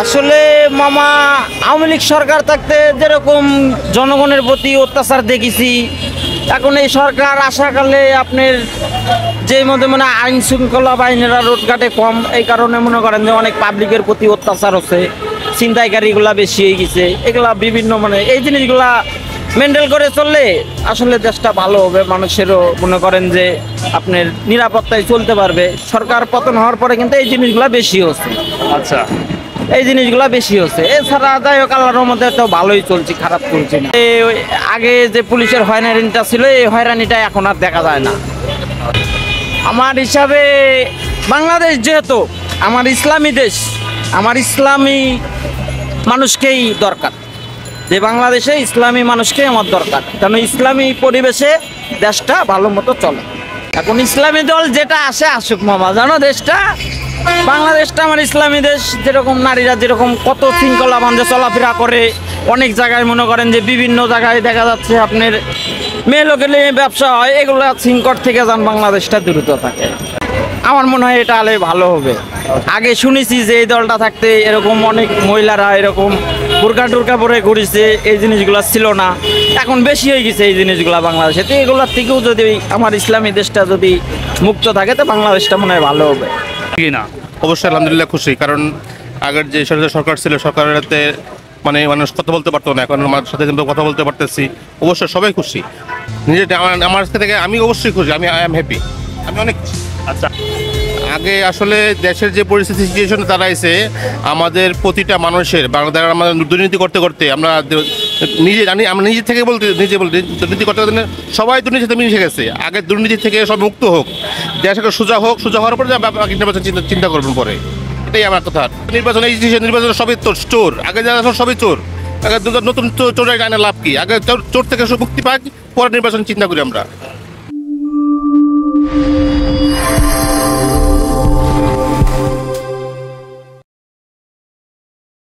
আসলে মামা, আওয়ামী লীগ সরকার থাকতে যেরকম জনগণের প্রতি অত্যাচার দেখেছি, এখন এই সরকার আসাকালে আপনার যে মধ্যে মানে আইন শৃঙ্খলা বাহিনীরা রোডঘাটে কম, এই কারণে মনে করেন যে অনেক পাবলিকের প্রতি অত্যাচার হচ্ছে, ছিনতাইকারীগুলা বেশি হয়ে গেছে, এগুলা বিভিন্ন মানে এই জিনিসগুলা মেনটেন করে চললে আসলে দেশটা ভালো হবে, মানুষেরও মনে করেন যে আপনার নিরাপত্তায় চলতে পারবে। সরকার পতন হওয়ার পরে কিন্তু এই জিনিসগুলা বেশি হচ্ছে, আচ্ছা, এই জিনিসগুলা বেশি হচ্ছে। এছাড়া যাই হোক আল্লাহর মধ্যে তো ভালোই চলছে, খারাপ চলছে না। ওই আগে যে পুলিশের হয়রানিটা ছিল, এই হয়রানিটা এখন আর দেখা যায় না। আমার হিসাবে বাংলাদেশ যেহেতু আমার ইসলামী দেশ, আমার ইসলামী মানুষকেই দরকার, যে বাংলাদেশে ইসলামী মানুষকেই আমার দরকার, কারণ ইসলামী পরিবেশে দেশটা ভালো মতো চলে। এখন ইসলামী দল যেটা আসে আসুক মামা, জানো দেশটা বাংলাদেশটা আমার ইসলামী দেশ। যেরকম নারীরা যেরকম কত শৃঙ্খলা বান্ধে চলাফেরা করে, অনেক জায়গায় মনে করেন যে বিভিন্ন জায়গায় দেখা যাচ্ছে আপনার মেয়ে লোকের নিয়ে ব্যবসা হয়, এগুলো শৃঙ্খল থেকে যান বাংলাদেশটা দ্রুত থাকে। আমার মনে হয় এটা হলে ভালো হবে। আগে শুনেছি যে এই দলটা থাকতে এরকম অনেক মহিলারা এরকম বোরকা টুরকা পরে ঘুরেছে, এই জিনিসগুলো ছিল না, এখন বেশি হয়ে গেছে এই জিনিসগুলো বাংলাদেশে। তো এগুলোর থেকেও যদি আমার ইসলামী দেশটা যদি মুক্ত থাকে, তো বাংলাদেশটা মনে হয় ভালো হবে। কি না? অবশ্যই আলহামদুলিল্লাহ খুশি, কারণ আগের যে সরকার ছিল, সরকারেতে মানে মানুষ কথা বলতে পারতো না, এখন আমার সাথে কিন্তু কথা বলতে পারতেছি। অবশ্যই সবাই খুশি, নিজে আমার থেকে আমি অবশ্যই খুশি, আই এম হ্যাপি, আমি অনেক খুশি। আচ্ছা, আগে আসলে দেশের যে পরিস্থিতি সিচুয়েশনে দাঁড়াইছে, আমাদের প্রতিটা মানুষের বাংলাদেশ আমাদের দুর্নীতি করতে করতে আমরা আমরা নিজে থেকে দুর্নীতি করতে করতে সবাই দুর্নীতিতে মিশে গেছে। আগে দুর্নীতি থেকে সব মুক্ত হোক, দেশ একটা সোজা হোক, সোজা হওয়ার পরে বাকি নির্বাচন চিন্তা করবেন পরে, এটাই আমার কথা। নির্বাচন এই নির্বাচন সবই চোর, আগে যারা সবই চোর, আগে নতুন চোর আইনে লাভ কি? আগে চোর থেকে সব মুক্তি পাক, পরে নির্বাচন চিন্তা করি আমরা।